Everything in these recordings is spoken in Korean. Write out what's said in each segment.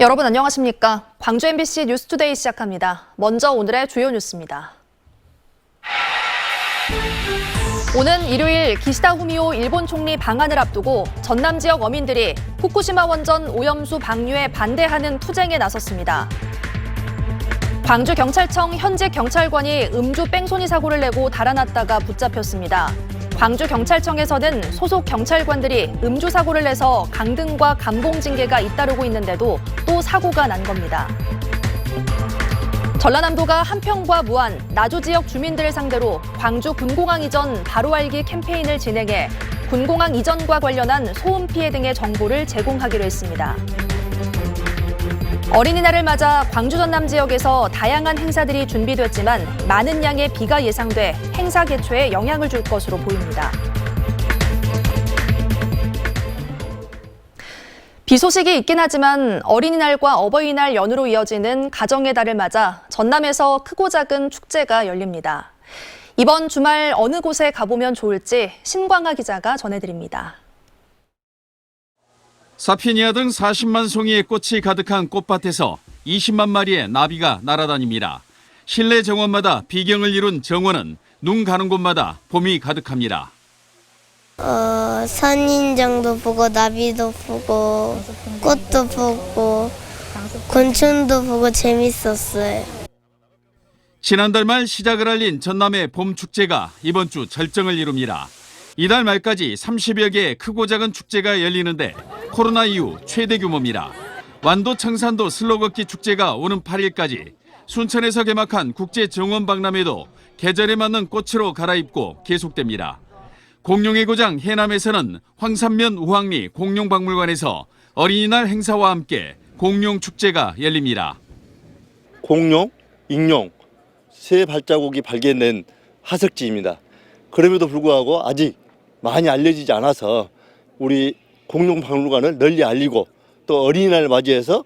여러분 안녕하십니까? 광주 MBC 뉴스투데이 시작합니다. 먼저 오늘의 주요 뉴스입니다. 오는 일요일 기시다 후미오 일본 총리 방한을 앞두고 전남 지역 어민들이 후쿠시마 원전 오염수 방류에 반대하는 투쟁에 나섰습니다. 광주경찰청 현직 경찰관이 음주 뺑소니 사고를 내고 달아났다가 붙잡혔습니다. 광주경찰청에서는 소속 경찰관들이 음주 사고를 내서 강등과 감봉 징계가 잇따르고 있는데도 또 사고가 난 겁니다. 전라남도가 한평과 무안, 나주 지역 주민들을 상대로 광주 군공항 이전 바로 알기 캠페인을 진행해 군공항 이전과 관련한 소음 피해 등의 정보를 제공하기로 했습니다. 어린이날을 맞아 광주 전남 지역에서 다양한 행사들이 준비됐지만 많은 양의 비가 예상돼 행사 개최에 영향을 줄 것으로 보입니다. 비 소식이 있긴 하지만 어린이날과 어버이날 연휴로 이어지는 가정의 달을 맞아 전남에서 크고 작은 축제가 열립니다. 이번 주말 어느 곳에 가보면 좋을지 신광하 기자가 전해드립니다. 사피니아 등 40만 송이의 꽃이 가득한 꽃밭에서 20만 마리의 나비가 날아다닙니다. 실내 정원마다 비경을 이룬 정원은 눈 가는 곳마다 봄이 가득합니다. 선인장도 보고 나비도 보고 꽃도 보고 곤충도 보고 재밌었어요. 지난달 말 시작을 알린 전남의 봄 축제가 이번 주 절정을 이룹니다. 이달 말까지 30여 개의 크고 작은 축제가 열리는데 코로나 이후 최대 규모입니다. 완도 청산도 슬로걷기 축제가 오는 8일까지, 순천에서 개막한 국제 정원 박람회도 계절에 맞는 꽃으로 갈아입고 계속됩니다. 공룡의 고장 해남에서는 황산면 우황리 공룡박물관에서 어린이날 행사와 함께 공룡 축제가 열립니다. 공룡, 익룡, 새 발자국이 발견된 화석지입니다. 그럼에도 불구하고 아직 많이 알려지지 않아서 우리 공룡박물관을 널리 알리고 또 어린이날을 맞이해서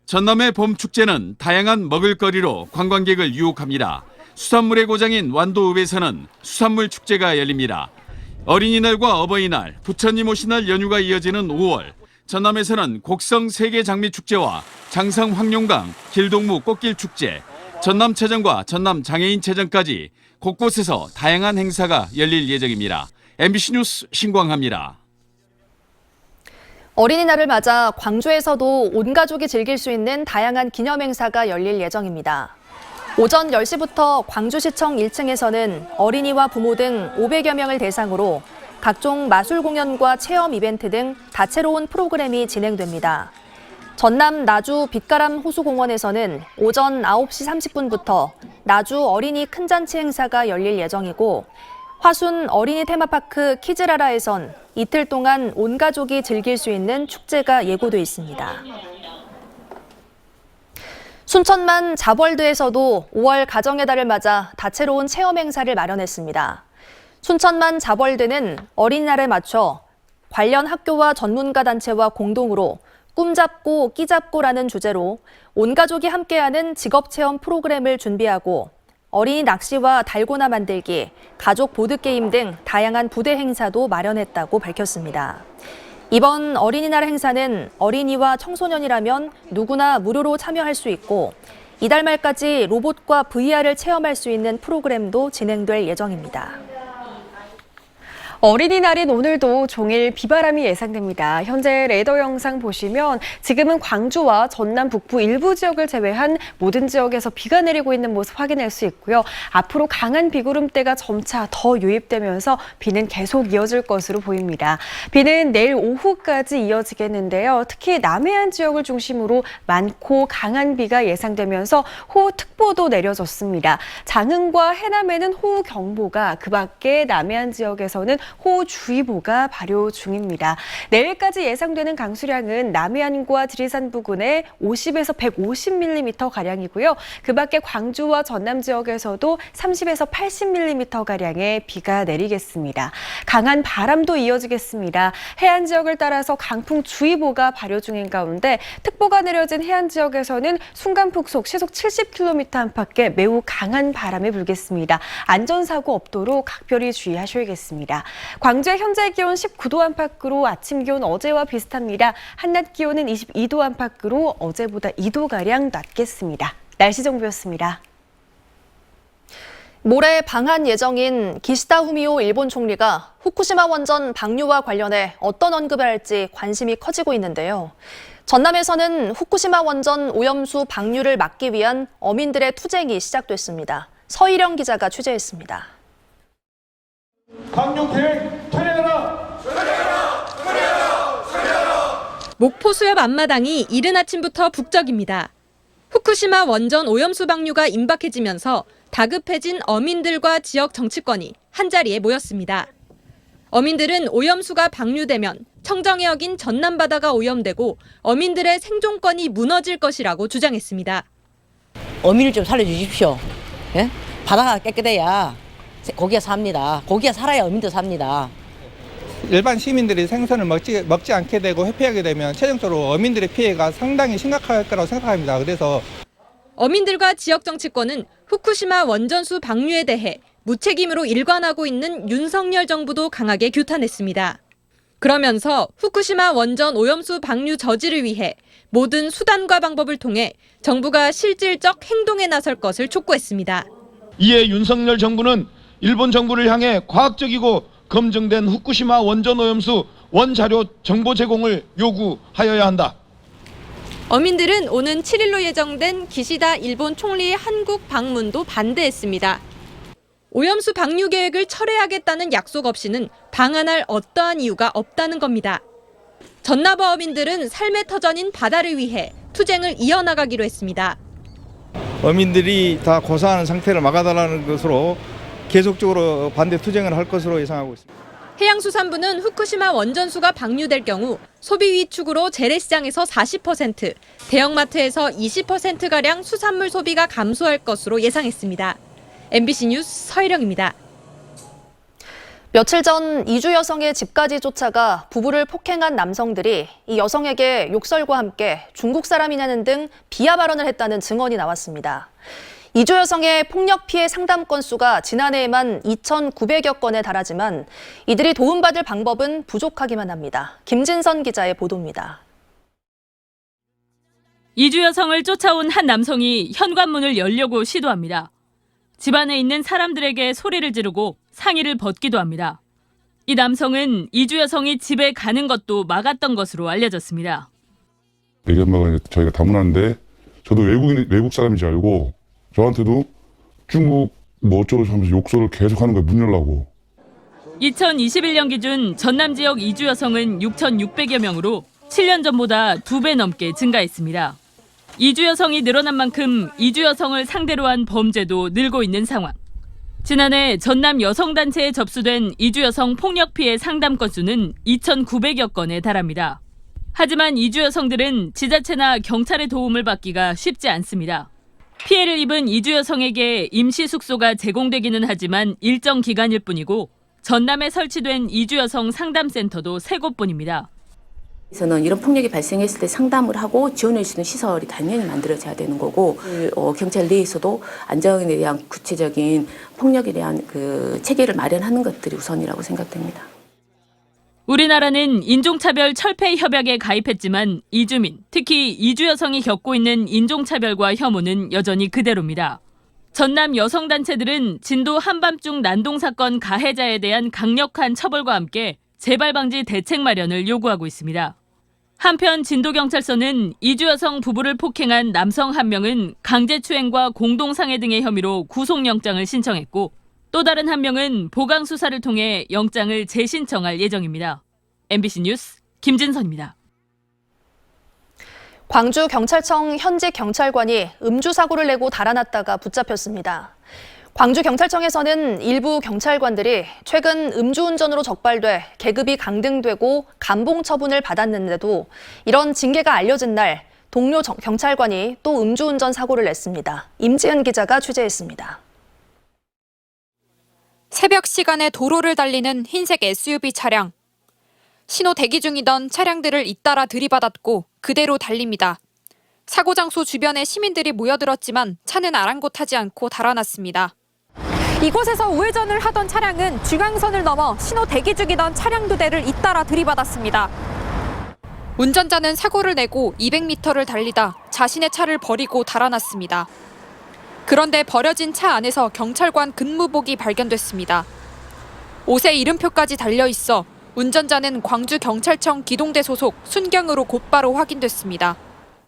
전남의 봄축제는 다양한 먹을거리로 관광객을 유혹합니다. 수산물의 고장인 완도읍에서는 수산물 축제가 열립니다. 어린이날과 어버이날, 부처님 오신 날 연휴가 이어지는 5월, 전남에서는 곡성 세계장미축제와 장성 황룡강 길동무 꽃길축제, 전남체전과 전남장애인체전까지 곳곳에서 다양한 행사가 열릴 예정입니다. MBC 뉴스 신광하입니다. 어린이날을 맞아 광주에서도 온 가족이 즐길 수 있는 다양한 기념 행사가 열릴 예정입니다. 오전 10시부터 광주시청 1층에서는 어린이와 부모 등 500여 명을 대상으로 각종 마술 공연과 체험 이벤트 등 다채로운 프로그램이 진행됩니다. 전남 나주 빛가람 호수공원에서는 오전 9시 30분부터 나주 어린이 큰잔치 행사가 열릴 예정이고, 화순 어린이 테마파크 키즈라라에선 이틀 동안 온 가족이 즐길 수 있는 축제가 예고돼 있습니다. 순천만 자벌드에서도 5월 가정의 달을 맞아 다채로운 체험 행사를 마련했습니다. 순천만 자벌드는 어린이날에 맞춰 관련 학교와 전문가 단체와 공동으로 꿈잡고 끼잡고라는 주제로 온 가족이 함께하는 직업체험 프로그램을 준비하고 어린이 낚시와 달고나 만들기, 가족 보드게임 등 다양한 부대 행사도 마련했다고 밝혔습니다. 이번 어린이날 행사는 어린이와 청소년이라면 누구나 무료로 참여할 수 있고 이달 말까지 로봇과 VR을 체험할 수 있는 프로그램도 진행될 예정입니다. 어린이날인 오늘도 종일 비바람이 예상됩니다. 현재 레이더 영상 보시면 지금은 광주와 전남 북부 일부 지역을 제외한 모든 지역에서 비가 내리고 있는 모습 확인할 수 있고요. 앞으로 강한 비구름대가 점차 더 유입되면서 비는 계속 이어질 것으로 보입니다. 비는 내일 오후까지 이어지겠는데요. 특히 남해안 지역을 중심으로 많고 강한 비가 예상되면서 호우특보도 내려졌습니다. 장흥과 해남에는 호우경보가, 그 밖에 남해안 지역에서는 호우주의보가 발효 중입니다. 내일까지 예상되는 강수량은 남해안과 지리산 부근에 50에서 150mm가량이고요. 그 밖에 광주와 전남 지역에서도 30에서 80mm가량의 비가 내리겠습니다. 강한 바람도 이어지겠습니다. 해안 지역을 따라서 강풍주의보가 발효 중인 가운데 특보가 내려진 해안 지역에서는 순간풍속 시속 70km 안팎의 매우 강한 바람이 불겠습니다. 안전사고 없도록 각별히 주의하셔야겠습니다. 광주의 현재 기온 19도 안팎으로 아침 기온 어제와 비슷합니다. 한낮 기온은 22도 안팎으로 어제보다 2도가량 낮겠습니다. 날씨 정보였습니다. 모레 방한 예정인 기시다 후미오 일본 총리가 후쿠시마 원전 방류와 관련해 어떤 언급을 할지 관심이 커지고 있는데요. 전남에서는 후쿠시마 원전 오염수 방류를 막기 위한 어민들의 투쟁이 시작됐습니다. 서희령 기자가 취재했습니다. 방류 계획 철회하라! 목포 수협 앞마당이 이른 아침부터 북적입니다. 후쿠시마 원전 오염수 방류가 임박해지면서 다급해진 어민들과 지역 정치권이 한자리에 모였습니다. 어민들은 오염수가 방류되면 청정해 여긴 전남 바다가 오염되고 어민들의 생존권이 무너질 것이라고 주장했습니다. 어민을 좀 살려주십시오. 예? 바다가 깨끗해야 고기가 삽니다. 고기가 살아야 어민도 삽니다. 일반 시민들이 생선을 먹지 않게 되고 회피하게 되면 최종적으로 어민들의 피해가 상당히 심각할 거라고 생각합니다. 그래서 어민들과 지역 정치권은 후쿠시마 원전수 방류에 대해 무책임으로 일관하고 있는 윤석열 정부도 강하게 규탄했습니다. 그러면서 후쿠시마 원전 오염수 방류 저지를 위해 모든 수단과 방법을 통해 정부가 실질적 행동에 나설 것을 촉구했습니다. 이에 윤석열 정부는 일본 정부를 향해 과학적이고 검증된 후쿠시마 원전 오염수 원자료 정보 제공을 요구하여야 한다. 어민들은 오는 7일로 예정된 기시다 일본 총리의 한국 방문도 반대했습니다. 오염수 방류 계획을 철회하겠다는 약속 없이는 방한할 어떠한 이유가 없다는 겁니다. 전나버 어민들은 삶의 터전인 바다를 위해 투쟁을 이어나가기로 했습니다. 어민들이 다 고사하는 상태를 막아달라는 것으로 계속적으로 반대 투쟁을 할 것으로 예상하고 있습니다. 해양수산부는 후쿠시마 원전수가 방류될 경우 소비 위축으로 재래시장에서 40%, 대형마트에서 20%가량 수산물 소비가 감소할 것으로 예상했습니다. MBC 뉴스 서희령입니다. 며칠 전 이주 여성의 집까지 쫓아가 부부를 폭행한 남성들이 이 여성에게 욕설과 함께 중국 사람이냐는 등 비하 발언을 했다는 증언이 나왔습니다. 이주 여성의 폭력 피해 상담 건수가 지난해에만 2,900여 건에 달하지만 이들이 도움받을 방법은 부족하기만 합니다. 김진선 기자의 보도입니다. 이주 여성을 쫓아온 한 남성이 현관문을 열려고 시도합니다. 집안에 있는 사람들에게 소리를 지르고 상의를 벗기도 합니다. 이 남성은 이주 여성이 집에 가는 것도 막았던 것으로 알려졌습니다. 애기 엄마가 저희가 다문화인데 저도 외국 사람인 줄 알고 저한테도 중국 뭐 어쩌고 하면서 욕설을 계속하는 거예요. 문 열라고. 2021년 기준 전남 지역 이주 여성은 6,600여 명으로 7년 전보다 2배 넘게 증가했습니다. 이주 여성이 늘어난 만큼 이주 여성을 상대로 한 범죄도 늘고 있는 상황. 지난해 전남 여성단체에 접수된 이주 여성 폭력 피해 상담 건수는 2,900여 건에 달합니다. 하지만 이주 여성들은 지자체나 경찰의 도움을 받기가 쉽지 않습니다. 피해를 입은 이주 여성에게 임시 숙소가 제공되기는 하지만 일정 기간일 뿐이고 전남에 설치된 이주 여성 상담센터도 3곳뿐입니다. 그래서는 이런 폭력이 발생했을 때 상담을 하고 지원할 수 있는 시설이 당연히 만들어져야 되는 거고 경찰 내에서도 안전에 대한 구체적인 폭력에 대한 그 체계를 마련하는 것들이 우선이라고 생각됩니다. 우리나라는 인종차별 철폐 협약에 가입했지만 이주민, 특히 이주 여성이 겪고 있는 인종차별과 혐오는 여전히 그대로입니다. 전남 여성단체들은 진도 한밤중 난동사건 가해자에 대한 강력한 처벌과 함께 재발 방지 대책 마련을 요구하고 있습니다. 한편 진도경찰서는 이주 여성 부부를 폭행한 남성 1명은 강제추행과 공동상해 등의 혐의로 구속영장을 신청했고 또 다른 1명은 보강수사를 통해 영장을 재신청할 예정입니다. MBC 뉴스 김진선입니다. 광주경찰청 현직 경찰관이 음주 사고를 내고 달아났다가 붙잡혔습니다. 광주경찰청에서는 일부 경찰관들이 최근 음주운전으로 적발돼 계급이 강등되고 감봉 처분을 받았는데도 이런 징계가 알려진 날 동료 경찰관이 또 음주운전 사고를 냈습니다. 임지은 기자가 취재했습니다. 새벽 시간에 도로를 달리는 흰색 SUV 차량. 신호 대기 중이던 차량들을 잇따라 들이받았고 그대로 달립니다. 사고 장소 주변에 시민들이 모여들었지만 차는 아랑곳하지 않고 달아났습니다. 이곳에서 우회전을 하던 차량은 중앙선을 넘어 신호 대기 중이던 차량 2대를 잇따라 들이받았습니다. 운전자는 사고를 내고 200m를 달리다 자신의 차를 버리고 달아났습니다. 그런데 버려진 차 안에서 경찰관 근무복이 발견됐습니다. 옷에 이름표까지 달려있어 운전자는 광주경찰청 기동대 소속 순경으로 곧바로 확인됐습니다.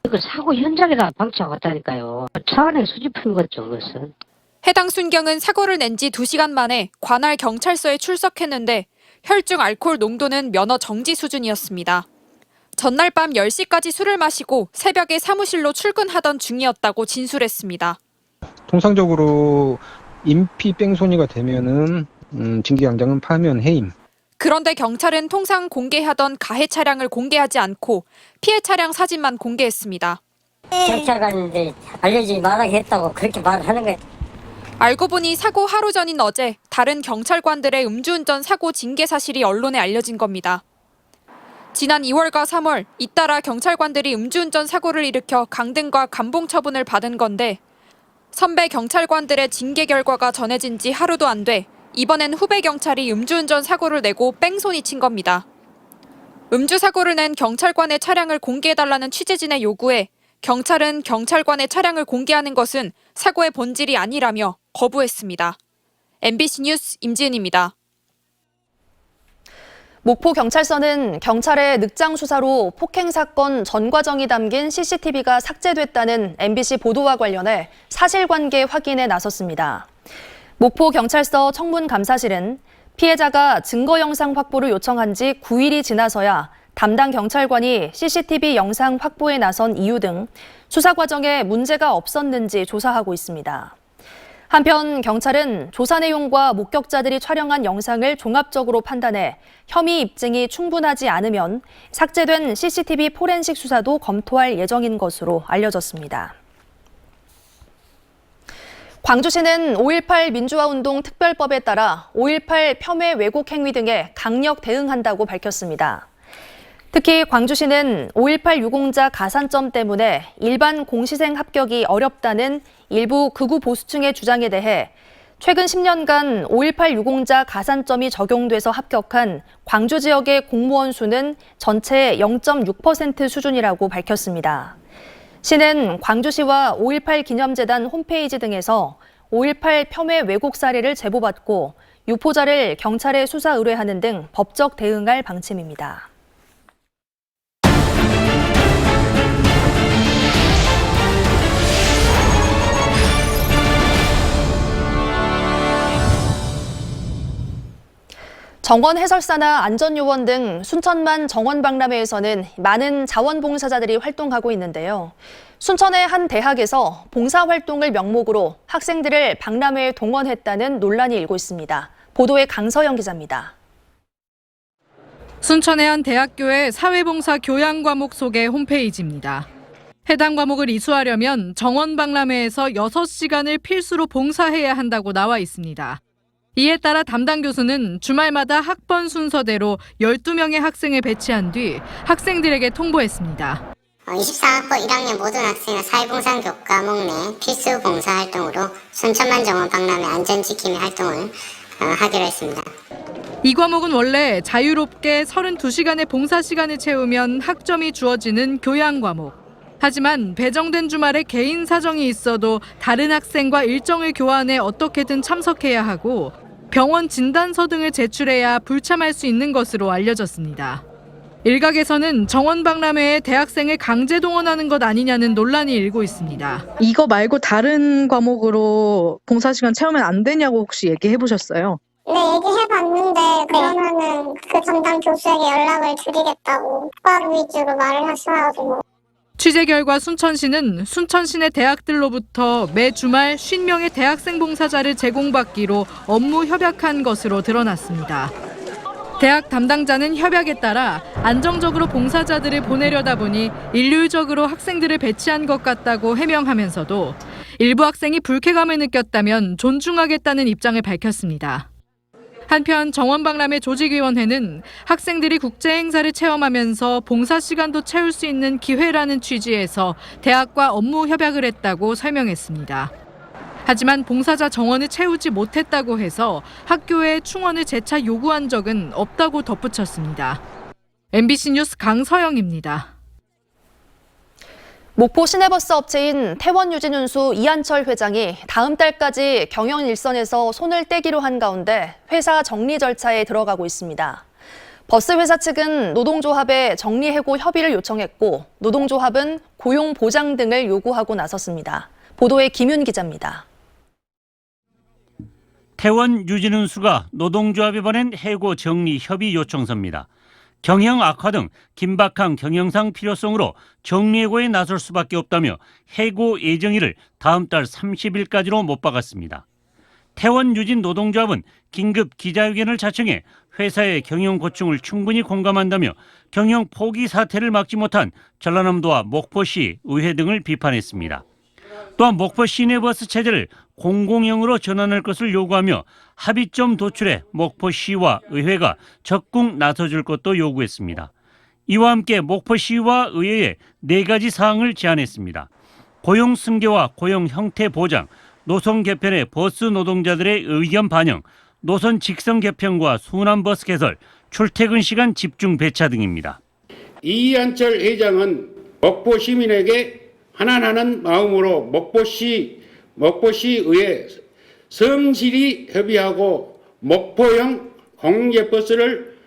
그 사고 현장에다 방치하고 왔다니까요. 차 안에 수집한 거죠, 그것은. 해당 순경은 사고를 낸 지 2시간 만에 관할 경찰서에 출석했는데 혈중 알코올 농도는 면허 정지 수준이었습니다. 전날 밤 10시까지 술을 마시고 새벽에 사무실로 출근하던 중이었다고 진술했습니다. 통상적으로 인피 뺑소니가 되면은 징계양장은 파면 해임. 그런데 경찰은 통상 공개하던 가해 차량을 공개하지 않고 피해 차량 사진만 공개했습니다. 경찰관인데 알려주지 말라고 했다고 그렇게 말하는 거예요. 알고 보니 사고 하루 전인 어제 다른 경찰관들의 음주운전 사고 징계 사실이 언론에 알려진 겁니다. 지난 2월과 3월 잇따라 경찰관들이 음주운전 사고를 일으켜 강등과 감봉 처분을 받은 건데 선배 경찰관들의 징계 결과가 전해진 지 하루도 안 돼 이번엔 후배 경찰이 음주운전 사고를 내고 뺑소니 친 겁니다. 음주 사고를 낸 경찰관의 차량을 공개해달라는 취재진의 요구에 경찰은 경찰관의 차량을 공개하는 것은 사고의 본질이 아니라며 거부했습니다. MBC 뉴스 임지은입니다. 목포경찰서는 경찰의 늑장 수사로 폭행 사건 전 과정이 담긴 CCTV가 삭제됐다는 MBC 보도와 관련해 사실관계 확인에 나섰습니다. 목포경찰서 청문감사실은 피해자가 증거 영상 확보를 요청한 지 9일이 지나서야 담당 경찰관이 CCTV 영상 확보에 나선 이유 등 수사 과정에 문제가 없었는지 조사하고 있습니다. 한편 경찰은 조사 내용과 목격자들이 촬영한 영상을 종합적으로 판단해 혐의 입증이 충분하지 않으면 삭제된 CCTV 포렌식 수사도 검토할 예정인 것으로 알려졌습니다. 광주시는 5.18 민주화운동 특별법에 따라 5.18 폄훼 왜곡 행위 등에 강력 대응한다고 밝혔습니다. 특히 광주시는 5.18 유공자 가산점 때문에 일반 공시생 합격이 어렵다는 일부 극우 보수층의 주장에 대해 최근 10년간 5.18 유공자 가산점이 적용돼서 합격한 광주 지역의 공무원 수는 전체의 0.6% 수준이라고 밝혔습니다. 시는 광주시와 5.18 기념재단 홈페이지 등에서 5.18 폄훼 왜곡 사례를 제보받고 유포자를 경찰에 수사 의뢰하는 등 법적 대응할 방침입니다. 정원 해설사나 안전요원 등 순천만 정원박람회에서는 많은 자원봉사자들이 활동하고 있는데요. 순천의 한 대학에서 봉사활동을 명목으로 학생들을 박람회에 동원했다는 논란이 일고 있습니다. 보도에 강서영 기자입니다. 순천의 한 대학교의 사회봉사 교양 과목 소개 홈페이지입니다. 해당 과목을 이수하려면 정원박람회에서 6시간을 필수로 봉사해야 한다고 나와 있습니다. 이에 따라 담당 교수는 주말마다 학번 순서대로 12명의 학생을 배치한 뒤 학생들에게 통보했습니다. 24학번 1학년 모든 학생은 사회봉사 교과목 내 필수 봉사활동으로 순천만 정원 박람회 안전지킴이 활동을 하기로 했습니다. 이 과목은 원래 자유롭게 32시간의 봉사 시간을 채우면 학점이 주어지는 교양 과목. 하지만 배정된 주말에 개인 사정이 있어도 다른 학생과 일정을 교환해 어떻게든 참석해야 하고 병원 진단서 등을 제출해야 불참할 수 있는 것으로 알려졌습니다. 일각에서는 정원박람회에 대학생을 강제 동원하는 것 아니냐는 논란이 일고 있습니다. 이거 말고 다른 과목으로 봉사시간 채우면 안 되냐고 혹시 얘기해 보셨어요? 네, 얘기해봤는데 그러면은 그 담당 교수에게 연락을 드리겠다고 과학 위주로 말을 하셔가지고. 취재 결과 순천시는 순천시내 대학들로부터 매 주말 50명의 대학생 봉사자를 제공받기로 업무 협약한 것으로 드러났습니다. 대학 담당자는 협약에 따라 안정적으로 봉사자들을 보내려다 보니 일률적으로 학생들을 배치한 것 같다고 해명하면서도 일부 학생이 불쾌감을 느꼈다면 존중하겠다는 입장을 밝혔습니다. 한편 정원박람회 조직위원회는 학생들이 국제행사를 체험하면서 봉사시간도 채울 수 있는 기회라는 취지에서 대학과 업무 협약을 했다고 설명했습니다. 하지만 봉사자 정원을 채우지 못했다고 해서 학교에 충원을 재차 요구한 적은 없다고 덧붙였습니다. MBC 뉴스 강서영입니다. 목포 시내버스 업체인 태원 유진운수 이한철 회장이 다음 달까지 경영 일선에서 손을 떼기로 한 가운데 회사 정리 절차에 들어가고 있습니다. 버스 회사 측은 노동조합에 정리해고 협의를 요청했고 노동조합은 고용 보장 등을 요구하고 나섰습니다. 보도에 김윤 기자입니다. 태원 유진운수가 노동조합에 보낸 해고 정리 협의 요청서입니다. 경영 악화 등 긴박한 경영상 필요성으로 정리해고에 나설 수밖에 없다며 해고 예정일을 다음 달 30일까지로 못 박았습니다. 태원 유진 노동조합은 긴급 기자회견을 자청해 회사의 경영 고충을 충분히 공감한다며 경영 포기 사태를 막지 못한 전라남도와 목포시, 의회 등을 비판했습니다. 또한 목포 시내버스 체제를 공공형으로 전환할 것을 요구하며 합의점 도출에 목포시와 의회가 적극 나서줄 것도 요구했습니다. 이와 함께 목포시와 의회에 4가지 사항을 제안했습니다. 고용 승계와 고용 형태 보장, 노선 개편의 버스 노동자들의 의견 반영, 노선 직선 개편과 순환버스 개설, 출퇴근 시간 집중 배차 등입니다. 이한철 회장은 목포 시민에게 하나하는 마음으로 목포시의회 성실히 협의하고 목포형 공제버스를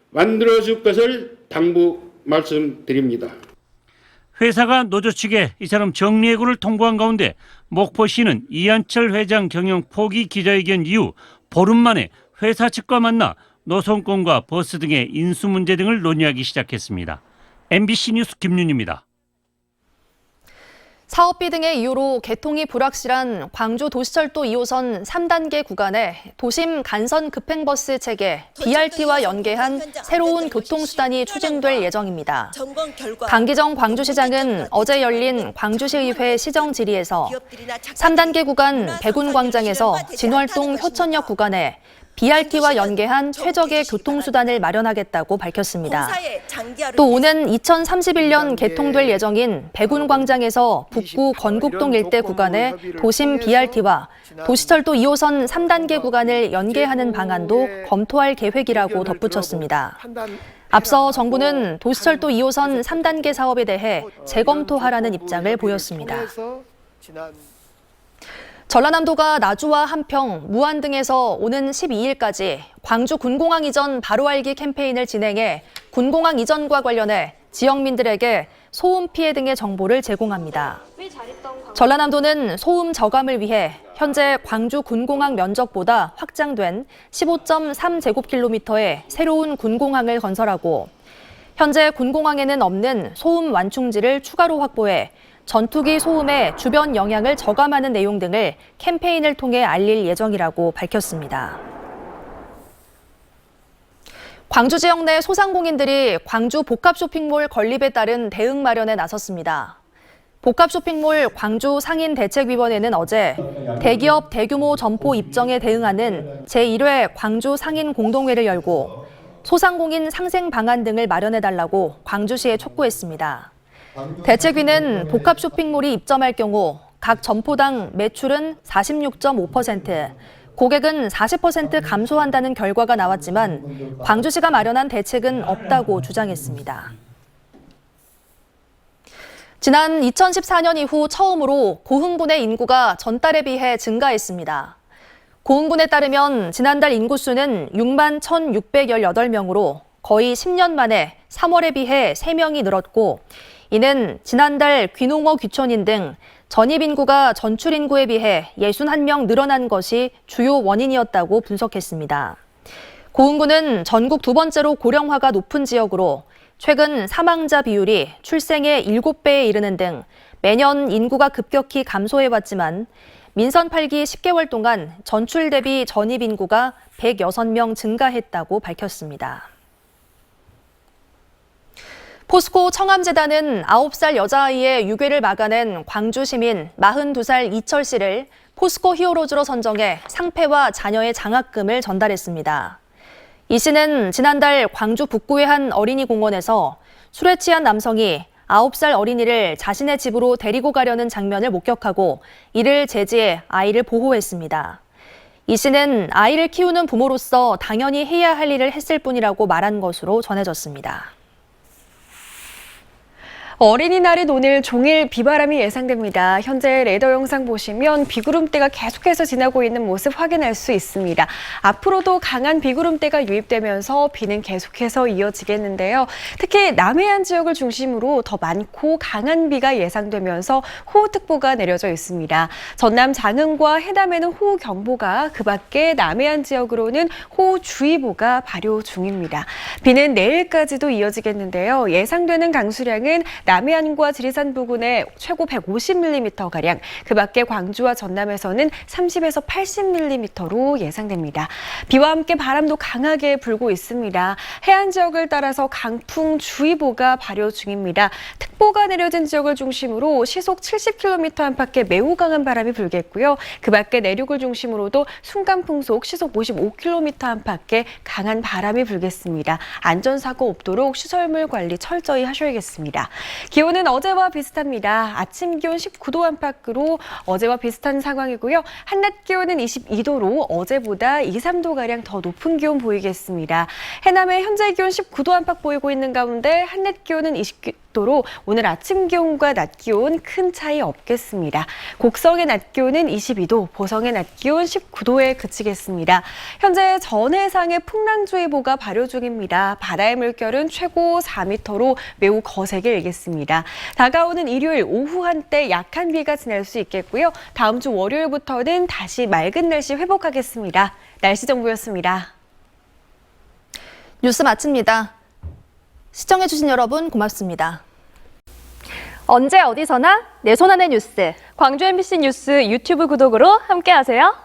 만들어줄 것을 당부 말씀드립니다. 회사가 노조 측에 이처럼 정리해고를 통보한 가운데 목포시는 이한철 회장 경영 포기 기자회견 이후 보름 만에 회사 측과 만나 노선권과 버스 등의 인수 문제 등을 논의하기 시작했습니다. MBC 뉴스 김윤입니다. 사업비 등의 이유로 개통이 불확실한 광주 도시철도 2호선 3단계 구간에 도심 간선 급행버스 체계 BRT와 연계한 새로운 교통수단이 추진될 예정입니다. 강기정 광주시장은 어제 열린 광주시의회 시정 질의에서 3단계 구간 백운광장에서 진월동 효천역 구간에 BRT와 연계한 최적의 교통수단을 마련하겠다고 밝혔습니다. 또 오는 2031년 개통될 예정인 백운광장에서 북구 건국동 일대 구간에 도심 BRT와 도시철도 2호선 3단계 구간을 연계하는 방안도 검토할 계획이라고 덧붙였습니다. 앞서 정부는 도시철도 2호선 3단계 사업에 대해 재검토하라는 입장을 보였습니다. 전라남도가 나주와 함평, 무안 등에서 오는 12일까지 광주 군공항 이전 바로 알기 캠페인을 진행해 군공항 이전과 관련해 지역민들에게 소음 피해 등의 정보를 제공합니다. 전라남도는 소음 저감을 위해 현재 광주 군공항 면적보다 확장된 15.3제곱킬로미터의 새로운 군공항을 건설하고 현재 군공항에는 없는 소음 완충지를 추가로 확보해 전투기 소음의 주변 영향을 저감하는 내용 등을 캠페인을 통해 알릴 예정이라고 밝혔습니다. 광주 지역 내 소상공인들이 광주 복합쇼핑몰 건립에 따른 대응 마련에 나섰습니다. 복합쇼핑몰 광주 상인대책위원회는 어제 대기업 대규모 점포 입점에 대응하는 제1회 광주 상인 공동회를 열고 소상공인 상생 방안 등을 마련해달라고 광주시에 촉구했습니다. 대책위는 복합 쇼핑몰이 입점할 경우 각 점포당 매출은 46.5%, 고객은 40% 감소한다는 결과가 나왔지만 광주시가 마련한 대책은 없다고 주장했습니다. 지난 2014년 이후 처음으로 고흥군의 인구가 전달에 비해 증가했습니다. 고흥군에 따르면 지난달 인구수는 6만 1,618명으로 거의 10년 만에 3월에 비해 3명이 늘었고 이는 지난달 귀농어 귀촌인 등 전입 인구가 전출 인구에 비해 61명 늘어난 것이 주요 원인이었다고 분석했습니다. 고흥군은 전국 2번째로 고령화가 높은 지역으로 최근 사망자 비율이 출생의 7배에 이르는 등 매년 인구가 급격히 감소해왔지만 민선 8기 10개월 동안 전출 대비 전입 인구가 106명 증가했다고 밝혔습니다. 포스코 청암재단은 9살 여자아이의 유괴를 막아낸 광주 시민 42살 이철 씨를 포스코 히어로즈로 선정해 상패와 자녀의 장학금을 전달했습니다. 이 씨는 지난달 광주 북구의 한 어린이 공원에서 술에 취한 남성이 9살 어린이를 자신의 집으로 데리고 가려는 장면을 목격하고 이를 제지해 아이를 보호했습니다. 이 씨는 아이를 키우는 부모로서 당연히 해야 할 일을 했을 뿐이라고 말한 것으로 전해졌습니다. 어린이날인 오늘 종일 비바람이 예상됩니다. 현재 레이더 영상 보시면 비구름대가 계속해서 지나고 있는 모습 확인할 수 있습니다. 앞으로도 강한 비구름대가 유입되면서 비는 계속해서 이어지겠는데요. 특히 남해안 지역을 중심으로 더 많고 강한 비가 예상되면서 호우특보가 내려져 있습니다. 전남 장흥과 해남에는 호우경보가, 그 밖에 남해안 지역으로는 호우주의보가 발효 중입니다. 비는 내일까지도 이어지겠는데요. 예상되는 강수량은 남해안과 지리산 부근에 최고 150mm가량, 그 밖에 광주와 전남에서는 30에서 80mm로 예상됩니다. 비와 함께 바람도 강하게 불고 있습니다. 해안 지역을 따라서 강풍주의보가 발효 중입니다. 특보가 내려진 지역을 중심으로 시속 70km 안팎의 매우 강한 바람이 불겠고요. 그 밖에 내륙을 중심으로도 순간풍속 시속 55km 안팎의 강한 바람이 불겠습니다. 안전사고 없도록 시설물 관리 철저히 하셔야겠습니다. 기온은 어제와 비슷합니다. 아침 기온 19도 안팎으로 어제와 비슷한 상황이고요. 한낮 기온은 22도로 어제보다 2, 3도가량 더 높은 기온 보이겠습니다. 해남의 현재 기온 19도 안팎 보이고 있는 가운데 한낮 기온은 20도로 오늘 아침 기온과 낮 기온 큰 차이 없겠습니다. 곡성의 낮 기온은 22도, 보성의 낮 기온 19도에 그치겠습니다. 현재 전해상의 풍랑주의보가 발효 중입니다. 바다의 물결은 최고 4m로 매우 거세게 일겠습니다. 다가오는 일요일 오후 한때 약한 비가 지날 수 있겠고요. 다음 주 월요일부터는 다시 맑은 날씨 회복하겠습니다. 날씨 정보였습니다. 뉴스 마칩니다. 시청해주신 여러분 고맙습니다. 언제 어디서나 내 손 안의 뉴스. 광주 MBC 뉴스 유튜브 구독으로 함께하세요.